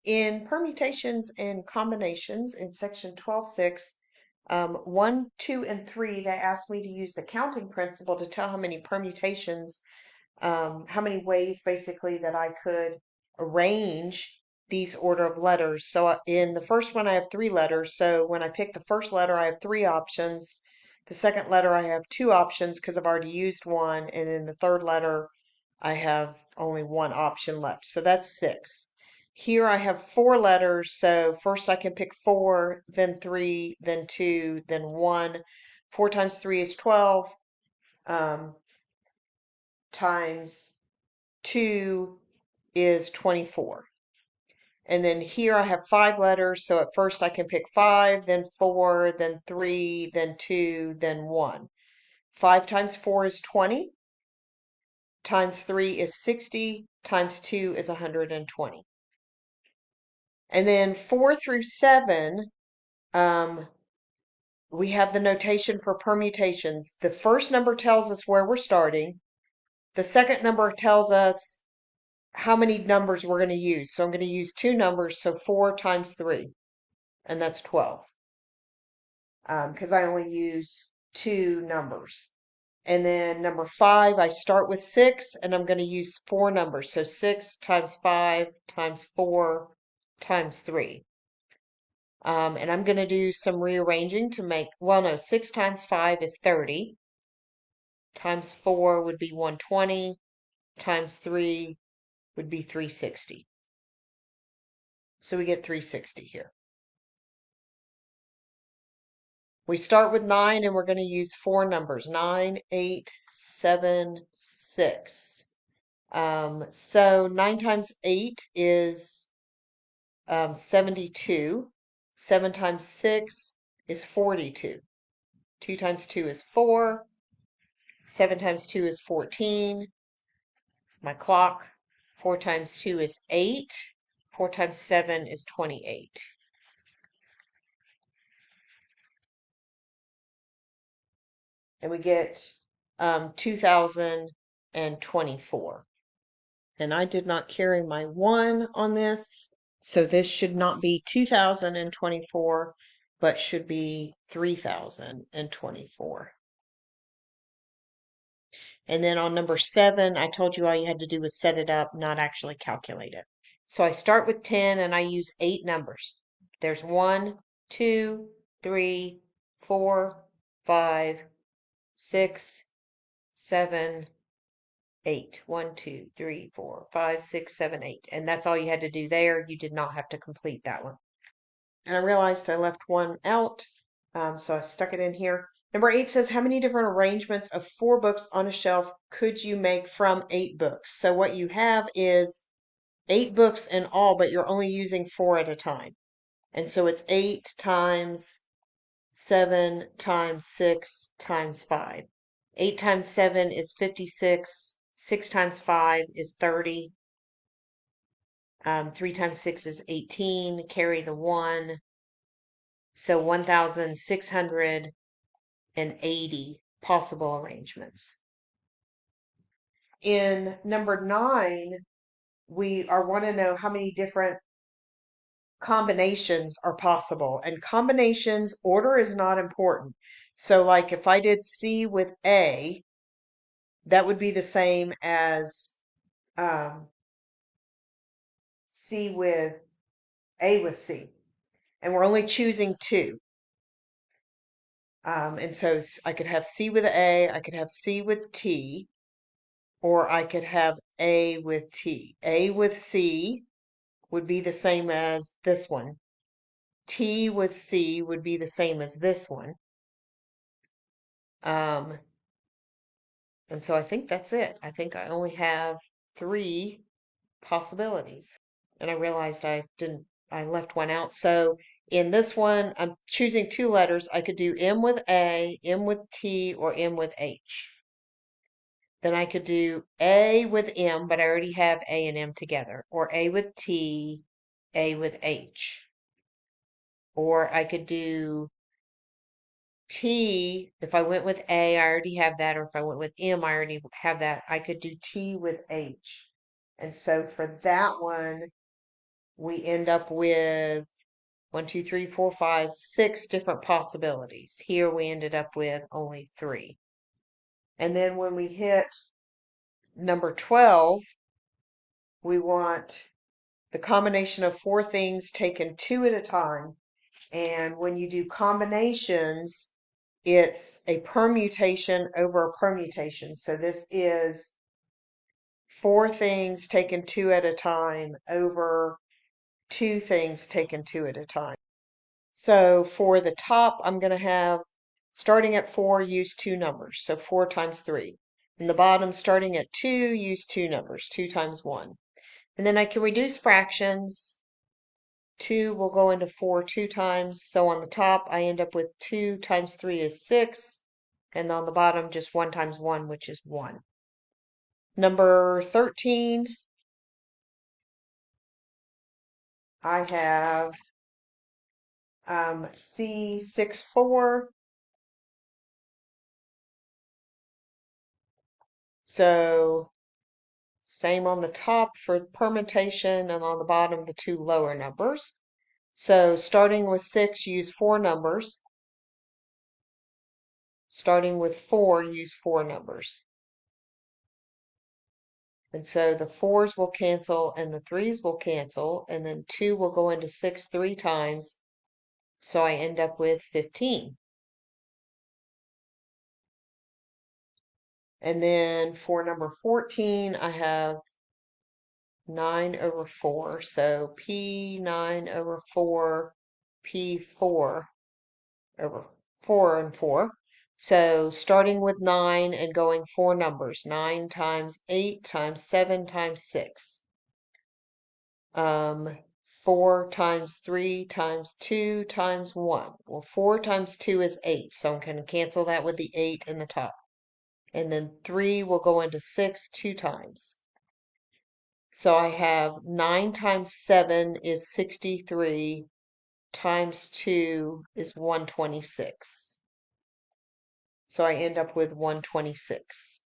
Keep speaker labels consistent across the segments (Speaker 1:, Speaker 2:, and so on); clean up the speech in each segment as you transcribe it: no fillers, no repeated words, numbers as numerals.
Speaker 1: In permutations and combinations in section 12.6, 1, 2, and 3, they asked me to use the counting principle to tell how many permutations, how many ways basically that I could arrange these order of letters. So in the first one, I have 3 letters. So when I pick the first letter, I have 3 options. The second letter, I have 2 options because I've already used one. And then the third letter, I have only 1 option left. So that's 6. Here I have 4 letters, so first I can pick 4, then 3, then 2, then 1. 4 times 3 is 12, times 2 is 24. And then here I have 5 letters, so at first I can pick 5, then 4, then 3, then 2, then 1. 5 times 4 is 20, times 3 is 60, times 2 is 120. And then 4 through 7, we have the notation for permutations. The first number tells us where we're starting. The second number tells us how many numbers we're going to use. So I'm going to use 2 numbers, so 4 times 3, and that's 12. Because I only use 2 numbers. And then number 5, I start with 6, and I'm going to use 4 numbers. So 6 times 5 times 4 times 3. And I'm going to do some rearranging to make, well, no, 6 times 5 is 30. Times 4 would be 120. Times 3 would be 360. So we get 360 here. We start with 9 and we're going to use 4 numbers, 9, 8, 7, 6. So 9 times 8 is 72. 7 times 6 is 42. 2 times 2 is 4. 7 times 2 is 14. My clock. 4 times 2 is 8. 4 times 7 is 28. And we get 2024. And I did not carry my 1 on this, so this should not be 2024, but should be 3024. And then on number 7, I told you all you had to do was set it up, not actually calculate it. So I start with 10 and I use 8 numbers. There's 1, 2, 3, 4, 5, 6, 7, 8. 1, 2, 3, 4, 5, 6, 7, 8. And that's all you had to do there. You did not have to complete that one. And I realized I left 1 out, so I stuck it in here. Number 8 says, how many different arrangements of 4 books on a shelf could you make from 8 books? So what you have is 8 books in all, but you're only using 4 at a time. And so it's 8 times 7 times 6 times 5. 8 times 7 is 56. 6 times 5 is 30. 3 times 6 is 18. Carry the 1. So 1,680 possible arrangements. In number 9, we want to know how many different combinations are possible. And combinations, order is not important. So like if I did C with A, that would be the same as C with A with C. And we're only choosing 2. And so I could have C with A, I could have C with T, or I could have A with T. A with C would be the same as this one. T with C would be the same as this one. And so I think that's it. I think I only have 3 possibilities. And I realized I left 1 out. So in this one, I'm choosing 2 letters. I could do M with A, M with T, or M with H. Then I could do A with M, but I already have A and M together, or A with T, A with H. Or I could do T, if I went with A, I already have that, or if I went with M, I already have that. I could do T with H. And so for that one, we end up with 1, 2, 3, 4, 5, 6 different possibilities. Here we ended up with only 3. And then when we hit number 12, we want the combination of 4 things taken 2 at a time. And when you do combinations, it's a permutation over a permutation. So this is 4 things taken 2 at a time over 2 things taken 2 at a time. So for the top, I'm going to have, starting at 4, use 2 numbers. So 4 times 3. And the bottom, starting at 2, use 2 numbers, 2 times 1. And then I can reduce fractions. 2 will go into 4 2 times. So on the top, I end up with 2 times 3 is 6. And on the bottom, just 1 times 1, which is 1. Number 13, I have C64. So same on the top for permutation and on the bottom the 2 lower numbers. So starting with 6, use 4 numbers. Starting with 4, use 4 numbers. And so the 4s will cancel and the 3s will cancel, and then 2 will go into 6 3 times. So I end up with 15. And then for number 14, I have 9 over 4. So P9 over 4, P4 over 4 and 4. So starting with 9 and going 4 numbers. 9 times 8 times 7 times 6. 4 times 3 times 2 times 1. Well, 4 times 2 is 8, so I'm going to cancel that with the 8 in the top. And then 3 will go into 6 2 times. So I have 9 times 7 is 63, times 2 is 126. So I end up with 126.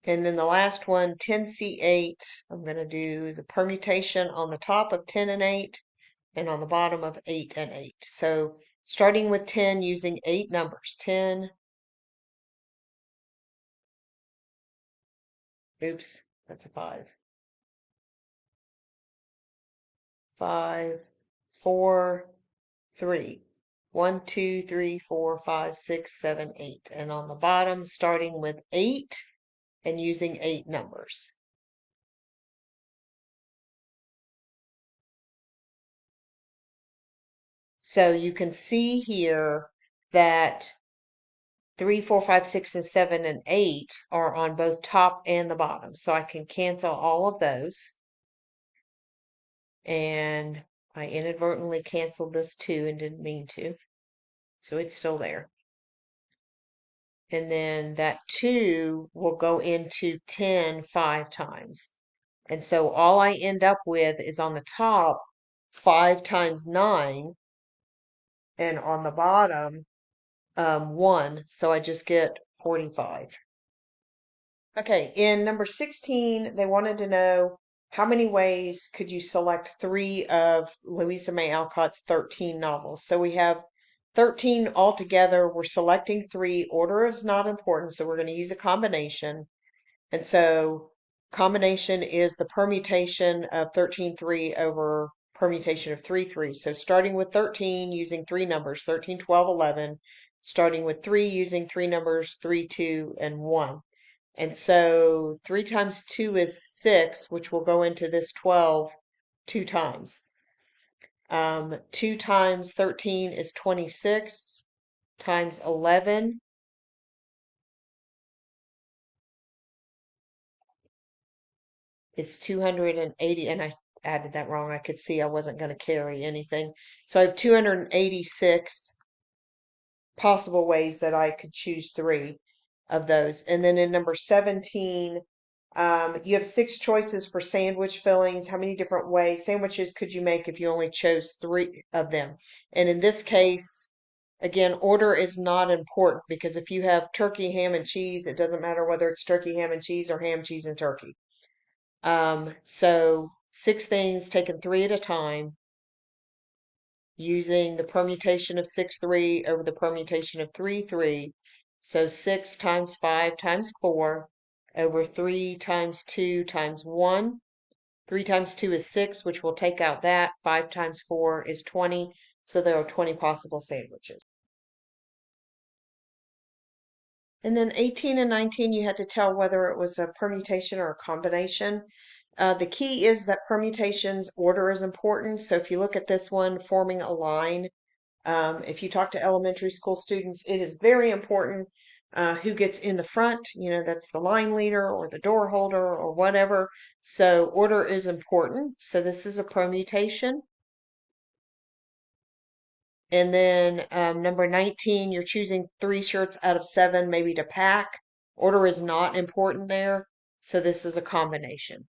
Speaker 1: And then the last one, 10C8, I'm going to do the permutation on the top of 10 and 8 and on the bottom of 8 and 8. So starting with 10 using 8 numbers. 10, oops, that's a 5. 5, 4, 3. 1, 2, 3, 4, 5, 6, 7, 8. And on the bottom, starting with 8 and using 8 numbers. So you can see here that 3, 4, 5, 6, and 7, and 8 are on both top and the bottom. So I can cancel all of those. And I inadvertently canceled this 2 and didn't mean to. So it's still there. And then that 2 will go into 10 5 times. And so all I end up with is on the top 5 times 9 and on the bottom 1. So I just get 45. Okay, in number 16, they wanted to know how many ways could you select 3 of Louisa May Alcott's 13 novels. So we have 13 altogether. We're selecting 3. Order is not important, so we're going to use a combination. And so combination is the permutation of 13 3 over permutation of 3 3. So starting with 13 using 3 numbers, 13, 12, 11. Starting with 3 using 3 numbers, 3, 2, and 1. And so 3 times 2 is 6, which will go into this 12 2 times. 2 times 13 is 26, times 11 is 280, and I added that wrong. I could see I wasn't going to carry anything. So I have 286 possible ways that I could choose 3 of those. And then in number 17, you have 6 choices for sandwich fillings. How many different ways sandwiches could you make if you only chose 3 of them? And in this case, again, order is not important because if you have turkey, ham, and cheese, it doesn't matter whether it's turkey, ham, and cheese or ham, cheese, and turkey. So 6 things taken 3 at a time using the permutation of 6, 3 over the permutation of 3, 3. So 6 times 5 times 4 over 3 times 2 times 1. 3 times 2 is 6, which will take out that. 5 times 4 is 20. So there are 20 possible sandwiches. And then 18 and 19, you had to tell whether it was a permutation or a combination. The key is that permutations order is important. So if you look at this one, forming a line, if you talk to elementary school students, it is very important who gets in the front. That's the line leader or the door holder or whatever. So order is important. So this is a permutation. And then number 19, you're choosing 3 shirts out of 7 maybe to pack. Order is not important there. So this is a combination.